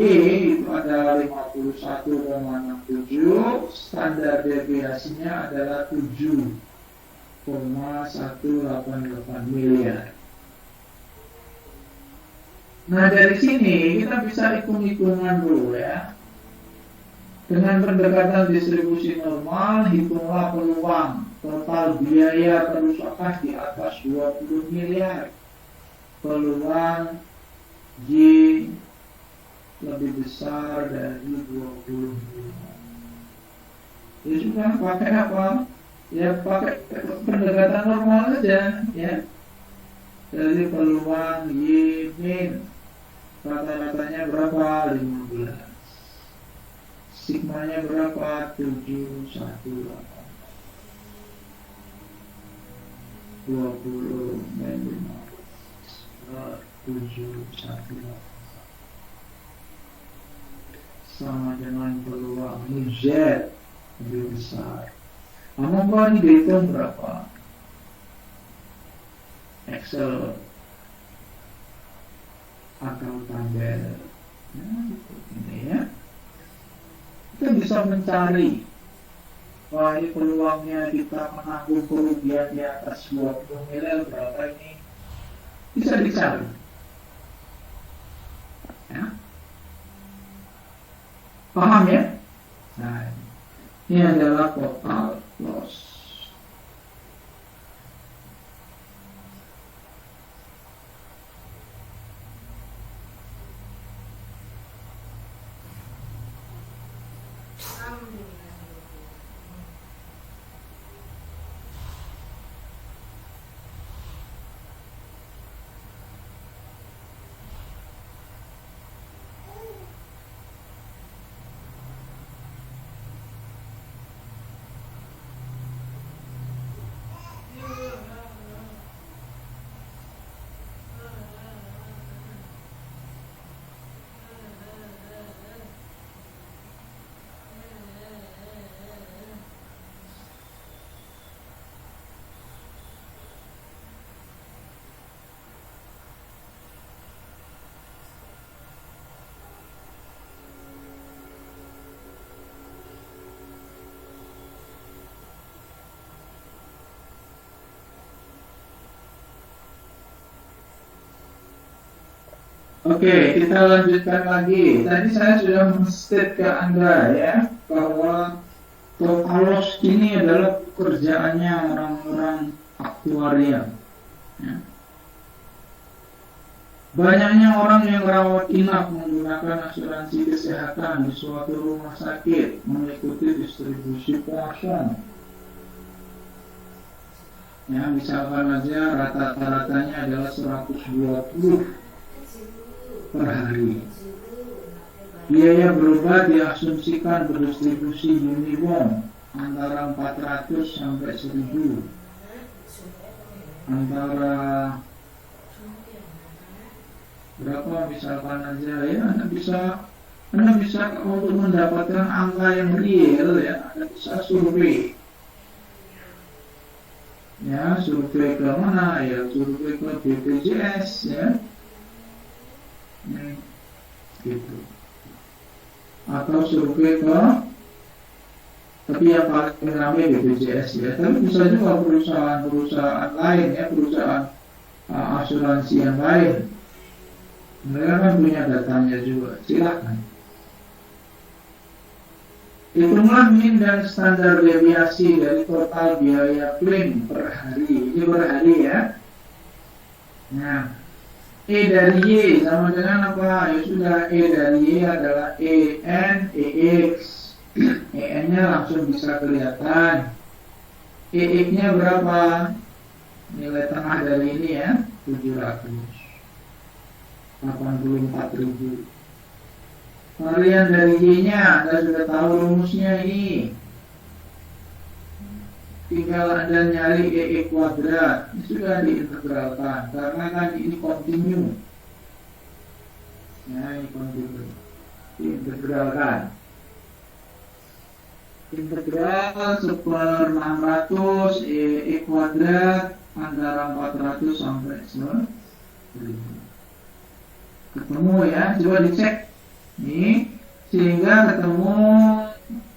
itu adalah 51,67. Standar deviasinya adalah 7,188 miliar. Nah, dari sini kita bisa hitung-hitungan dulu ya. Dengan pendekatan distribusi normal, hitunglah peluang total biaya kerusakan di atas 20 miliar. Peluang Y lebih besar dari 20 miliar. Ya sudah, pakai apa? Ya pakai pendekatan normal saja ya. Jadi peluang Y min rata-ratanya berapa? 15. Sigmanya berapa? 718. 20 min 718 sama dengan peluang Z lebih besar. Kamu mau ini dihitung berapa? Excel atau tabel ya, ini ya. Kita bisa mencari wah ini peluangnya kita menanggung kerugian di atas 20 miliar berapa ini bisa dicari ya. Paham ya? Nah, ini adalah total loss. Oke, kita lanjutkan lagi. Tadi saya sudah men-state ke Anda ya bahwa Tokalos ini adalah pekerjaannya orang-orang aktuaria. Ya. Banyaknya orang yang rawat inap menggunakan asuransi kesehatan di suatu rumah sakit mengikuti distribusi points. Ya, misalkan aja rata-ratanya adalah 120 per hari. Biaya berobat diasumsikan berdistribusi Unibon antara 400 sampai 1000. Antara berapa misalkan aja ya, Anda bisa untuk mendapatkan angka yang real ya, Anda bisa survei. Ya, survei ke mana ya? Survei ke BPJS ya. Gitu. Atau survei ke, tapi yang paling ramai BPJS ya. Tapi bisa juga perusahaan-perusahaan lain ya, perusahaan asuransi yang lain. Mereka kan punya datanya juga. Silakan. Hitunglah min dan standar deviasi dari total biaya klaim per hari. Ini per hari ya. Nah, E dari Y sama dengan apa? Ya sudah, E dari Y adalah EN, EX. EN-nya langsung bisa kelihatan. EX-nya berapa? Nilai tengah dari ini ya, 784.000. Varian dari Y-nya, Anda sudah tahu rumusnya ini. Tinggal Anda nyari EE kuadrat. Ini sudah diintegralkan, karena kan ini kontinu. Ya, ini kontinu. Diintegralkan. Integral 1/600 EE kuadrat antara 400 sampai 1000. Ketemu ya, coba dicek. Nih, sehingga ketemu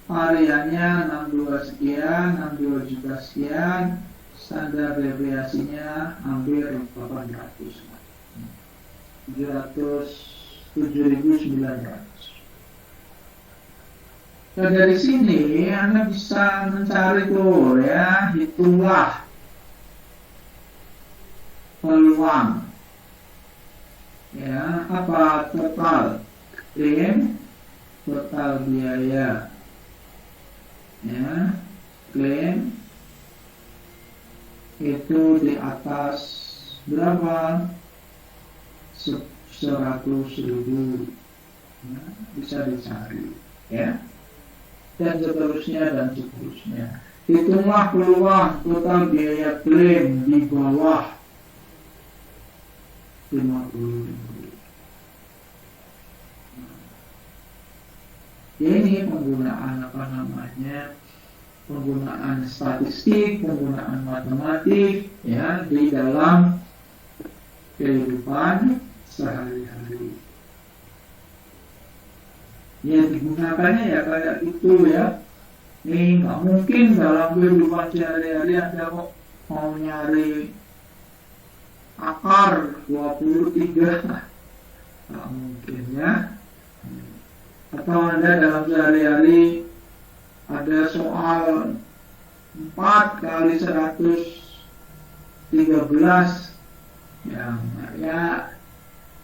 variannya 62 sekian, 62 juta sekian, standar deviasinya hampir 800, 70900. Nah, dari sini Anda bisa mencari tuh ya, hitunglah peluang ya, apa total klaim, total biaya ya, klaim itu di atas berapa? 100.000 ya, bisa dicari ya, dan seterusnya. Hitunglah peluang total biaya klaim di bawah 50.000. Ini penggunaan penggunaan statistik, penggunaan matematik ya di dalam kehidupan sehari-hari. Ya, digunakannya ya kayak itu ya. Ini nggak mungkin dalam kehidupan sehari-hari Anda kok mau nyari akar 23, nggak mungkin ya. Atau Anda dalam sehari-hari ada soal 4 kali 113 ya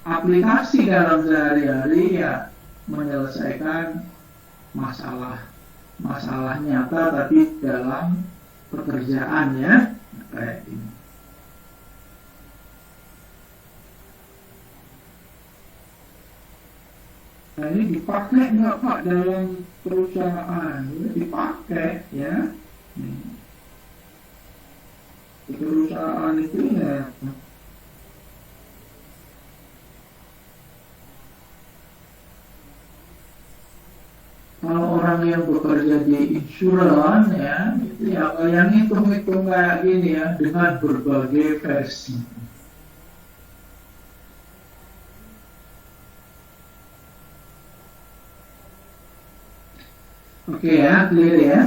aplikasi dalam sehari-hari ya menyelesaikan masalah nyata tapi dalam pekerjaan ya kayak ini. Nah, ini dipakai nggak Pak dalam perusahaan? Dipakai ya. Di perusahaan itu ya. Kalau orang yang bekerja di insuran ya, itu ya yang hitung-hitung kayak gini ya dengan berbagai versi. Oke ya, clear ya.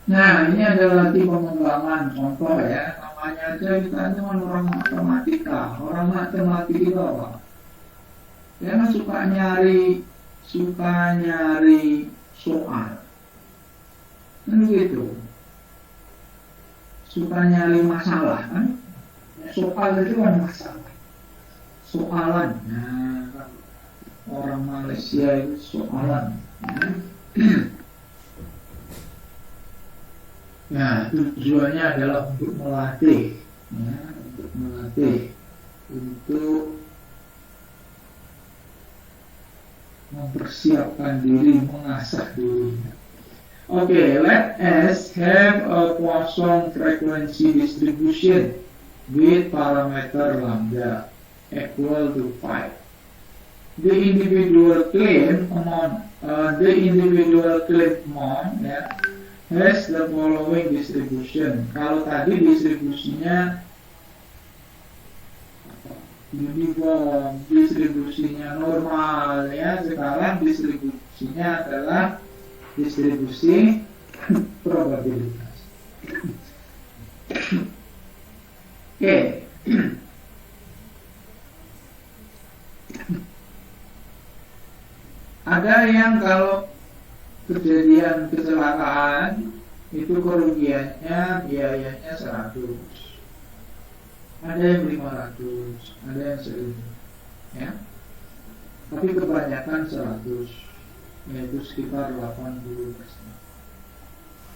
Nah, ini adalah lagi pengembangan contoh ya. namanya aja kita itu kan orang matematika. Orang matematika itu apa? Dia kan suka nyari soal. Kan gitu. Suka nyari masalah kan? Soal itu kan masalah. Soalan. Nah, orang Malaysia itu soalan. Nah, tujuannya adalah untuk melatih, untuk mempersiapkan diri, mengasah diri. Okay, let S have a Poisson frequency distribution with parameter lambda equal to 5. The individual claim amount, has the following distribution. Kalau tadi distribusinya uniform, distribusinya normal ya, sekarang distribusinya adalah distribusi probabilitas. Oke. Ada yang kalau kejadian kecelakaan itu kerugiannya biayanya 100, ada yang 500, ada yang 1000 ya, tapi kebanyakan 100, yaitu sekitar 80%.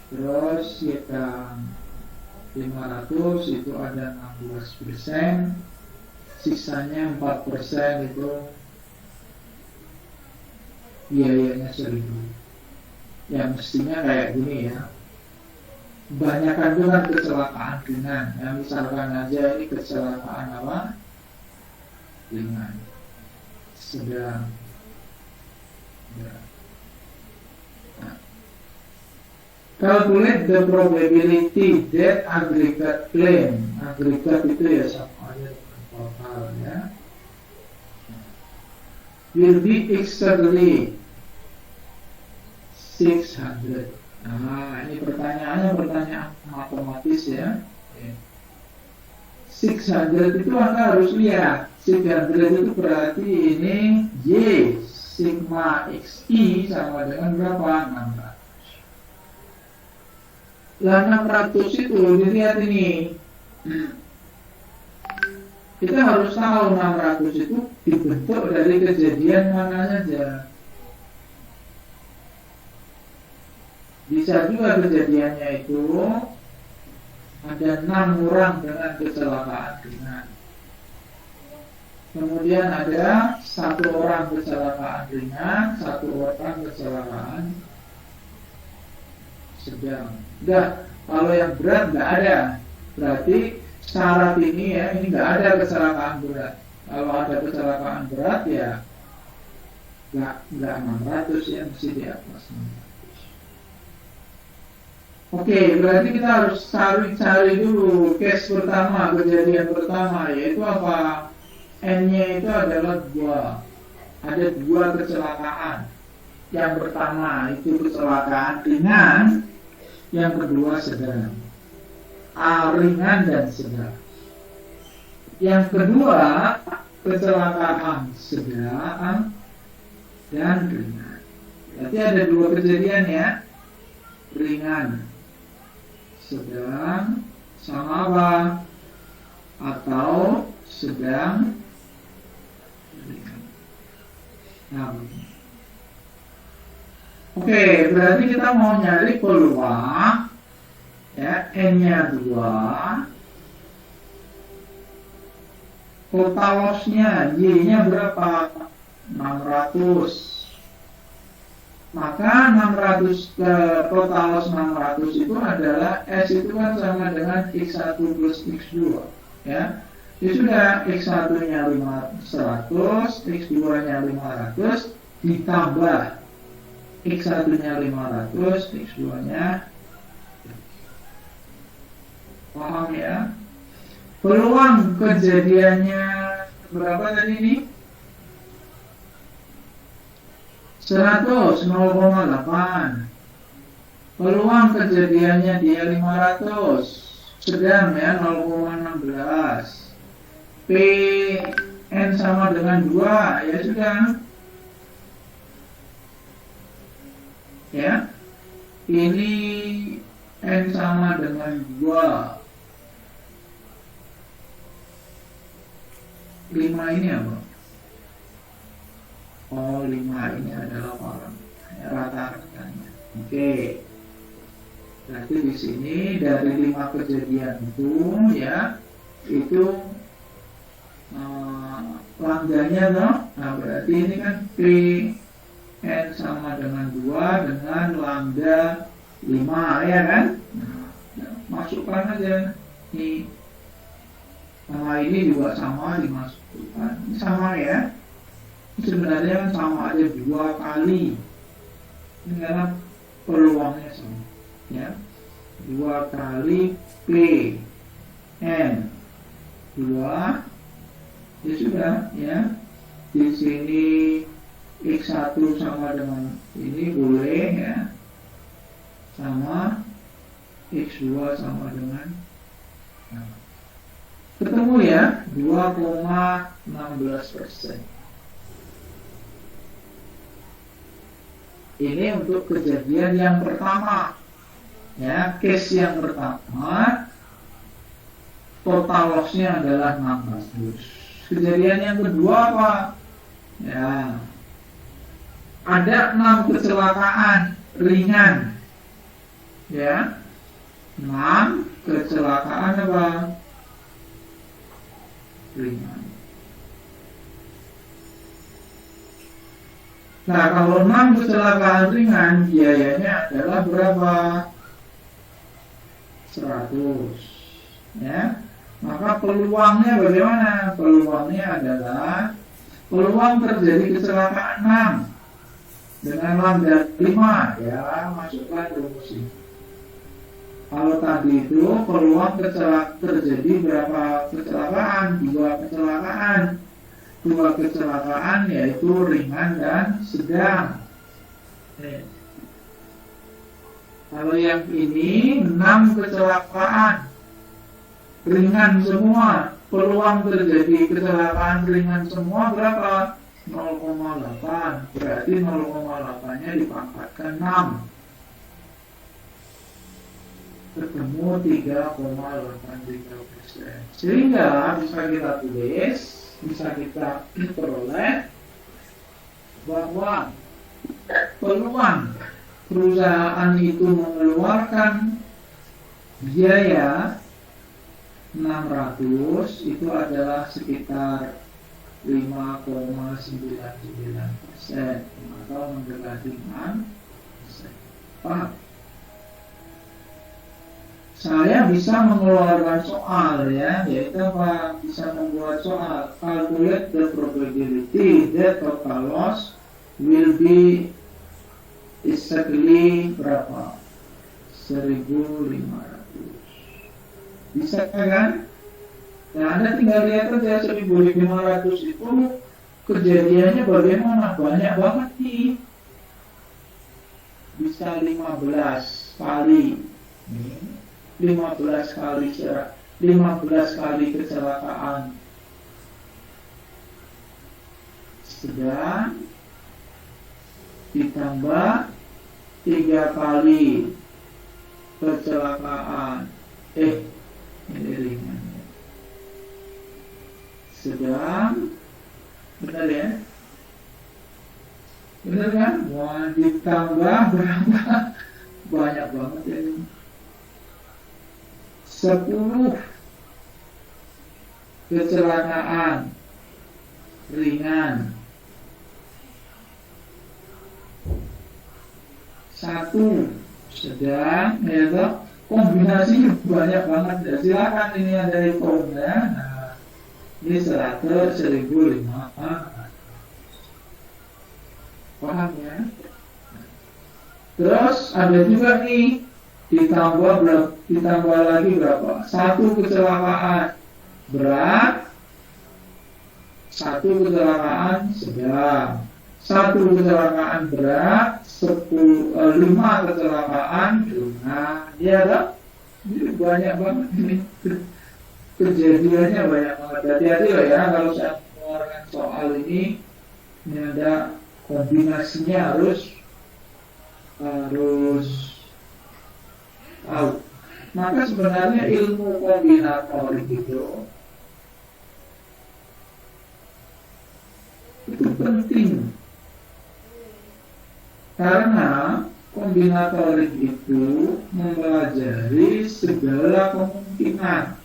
Terus yang 500 itu ada 16%, sisanya 4% itu biayanya 1000. Ya mestinya kayak gini ya, kebanyakan itu kan kecelakaan ringan ya, misalkan aja ini kecelakaan apa? Ringan, sedang, berat. Nah, calculate the probability that aggregate claim. Aggregate itu ya sama aja dengan total ya, will be exactly 600. Nah, ini pertanyaannya pertanyaan matematis ya. 600 itu Anda harus lihat. 600 itu berarti ini Y sigma XI sama dengan berapa? 600. Lah 600 itu dilihat ini. Kita harus tahu 600 itu dibentuk dari kejadian mana saja. Bisa juga kejadiannya itu ada 6 orang dengan kecelakaan ringan. Kemudian ada 1 orang kecelakaan ringan, 1 orang kecelakaan sedang. Udah, kalau yang berat nggak ada. Berarti syarat ini ya, ini nggak ada kecelakaan berat. Kalau ada kecelakaan berat ya nggak 600 ya, mesti di atas 600. Oke, berarti kita harus cari dulu case pertama, kejadian pertama, yaitu apa? N-nya itu adalah 2. Ada 2 kecelakaan. Yang pertama itu kecelakaan ringan, yang kedua sedang. Ringan dan sedang. Yang kedua kecelakaan sedang dan ringan. Berarti ada 2 kejadian ya, ringan, sedang, sama apa? Atau sedang ringan. Nah, oke, berarti kita mau nyari peluang ya, N-nya 2, total loss-nya Y-nya berapa? 600. Maka 600 total loss 600 itu adalah S itu kan sama dengan X1 plus X2 ya. Ya sudah, X1 nya 100, X2 nya 500 ditambah X1 nya 500, X2 nya, paham ya? Peluang kejadiannya berapa tadi ini? 100, 0,8. Peluang kejadiannya dia 500, sedang ya 0,16. Pn sama dengan 2 ya sudah ya, ini n sama dengan 2. 5 ini apa? Oh, 5 ini adalah orang rata-ratanya. Oke. Berarti di sini dari 5 kejadian itu ya, itu lambdanya toh. Nah, berarti ini kan P n sama dengan 2 dengan lambda 5 ya kan? Nah, masukkan aja nih. Sama ini juga sama dimasukkan. Ini sama ya. Sebenarnya kan sama aja 2 kali. Ini karena peluangnya sama. Ya. 2 kali P N 2 ya sudah ya. Di sini X1 sama dengan ini boleh ya. Sama X2 sama dengan ketemu ya 2,16%. Ini untuk kejadian yang pertama ya, case yang pertama total loss-nya adalah 600. Kejadian yang kedua apa ya, ada 6 kecelakaan ringan ya, 6 kecelakaan apa ringan. Nah, kalau 6 kecelakaan ringan biayanya adalah berapa? 100 ya. Maka peluangnya bagaimana? Peluangnya adalah peluang terjadi kecelakaan 6 dengan lambda 5 ya, masukkan rumus ini. Kalau tadi itu peluang terjadi berapa kecelakaan? 2 kecelakaan. 2 kecelakaan yaitu ringan dan sedang. Kalau yang ini 6 kecelakaan ringan semua. Peluang terjadi kecelakaan ringan semua berapa? 0,8. Berarti 0,8-nya dipangkatkan 6. Ketemu 3,83%. Sehingga bisa kita tulis, bisa kita peroleh bahwa peluang perusahaan itu mengeluarkan biaya 600 itu adalah sekitar 5,99% atau mendekati 6%. Paham? Saya bisa mengeluarkan soal ya, yaitu apa? Bisa membuat soal. Calculate the probability that total loss will be exactly berapa? 1.500. Bisa kan? Nah, Anda tinggal lihat aja 1.500 itu kejadiannya bagaimana? Banyak banget nih. Bisa 15 kali. 15 kali kecelakaan sedang ditambah 3 kali kecelakaan ini ringan sedang, benar ya? Benar kan? Wah, ditambah berapa? Banyak banget ya ini. 10 kecelakaan ringan, 1 sedang, yaitu kombinasi banyak banget ya. Silakan ini ada hitungnya. Nah, ini 100, 1.500. Paham ya? Terus ada juga nih ditambah lagi berapa? 1 kecelakaan berat, 1 kecelakaan sedang, 1 kecelakaan berat, 5 kecelakaan ringan. Ya, Ini banyak banget ini kejadiannya banyak banget. Hati-hati loh ya kalau saya mengeluarkan soal ini ada kombinasinya harus tahu. Maka sebenarnya ilmu kombinatorik itu penting karena kombinatorik itu mempelajari segala kemungkinan.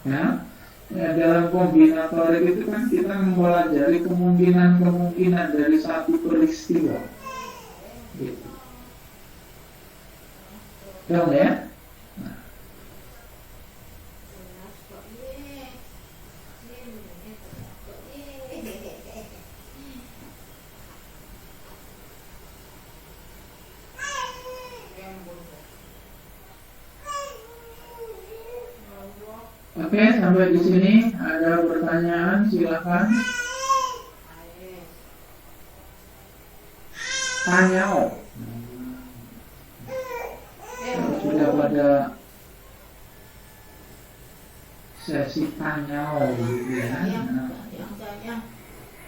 Ya, dalam kombinatorik itu kan kita mempelajari kemungkinan-kemungkinan dari satu peristiwa. Gitu. Tahu ya? Nah. Oke, sampai di sini ada pertanyaan, silakan. Tanya. Kalau sudah pada sesi tanya gitu ya.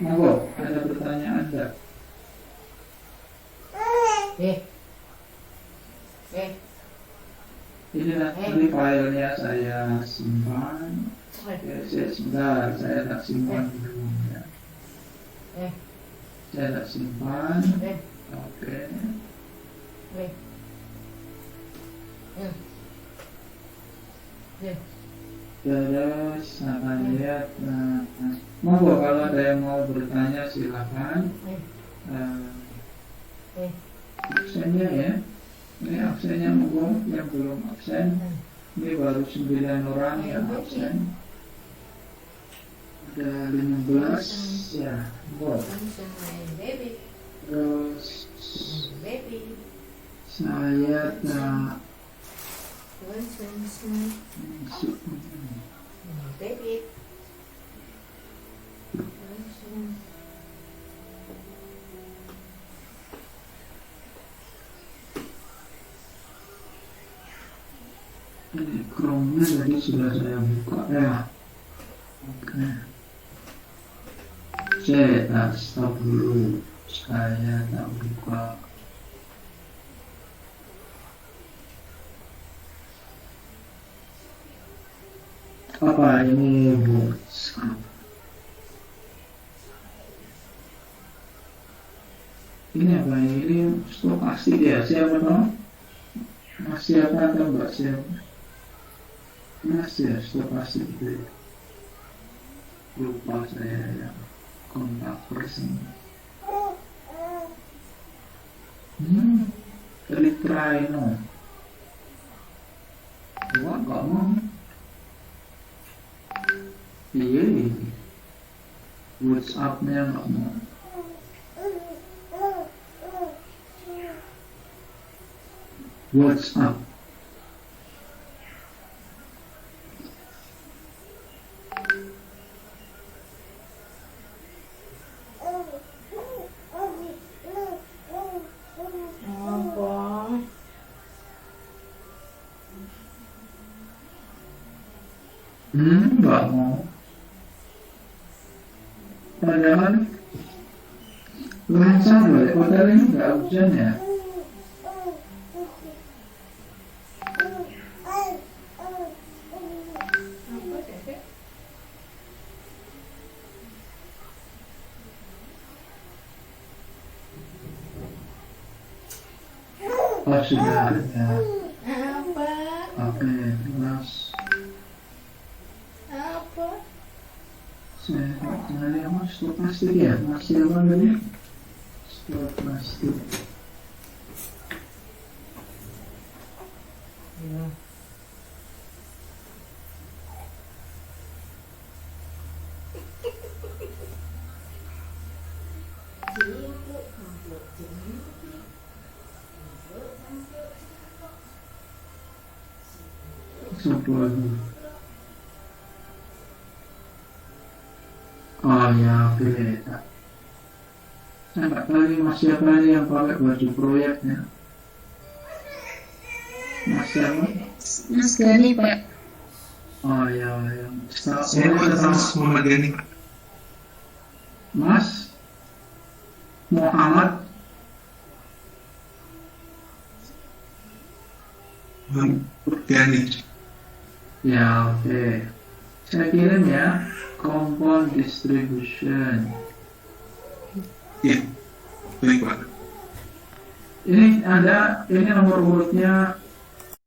Monggo, ada pertanyaan enggak? Ini nanti filenya saya simpan. Ya, sebentar, saya tak simpan dulu ya. Saya tak simpan. Oke. Terus akan lihat. Monggo kalau ada yang mau bertanya silakan. Absennya ya. Ini absennya monggo, yang belum absen. Ini baru 9 orang yang absen. Ada 15 ya. Monggo. Terus saya tak ini Chrome-nya tadi sudah saya buka ya. Oke. Saya tak stop dulu. Saya tak buka. Apa ini WhatsApp? Ini apa ini? Stokastik ya? Siapa dong? Mas siapa atau Mbak siapa? Mas ya, stokastik itu. Lupa saya yang kontak person. Retry no. Wah, gak mau. Iya, WhatsApp-nya nggak mau. WhatsApp. Nggak mau. Padahal lancar loh, padahal ini nggak hujan ya. Oh sudah ada. Oke, terus saya cari apa? Stokastik ya? Masih apa tadi? Stokastik. Satu lagi. Oh ya, beda. Saya nggak tahu ini masih apa yang pakai baju proyeknya. Mas siapa? Mas Gani, Pak. Oh ya, yang Saya Mas Muhammad Gani, Pak. Mas Muhammad. Muhammad Gani. Ya, oke. Saya kirim ya. Compound distribution. Ya, baik Pak. Ini ada, ini nomor urutnya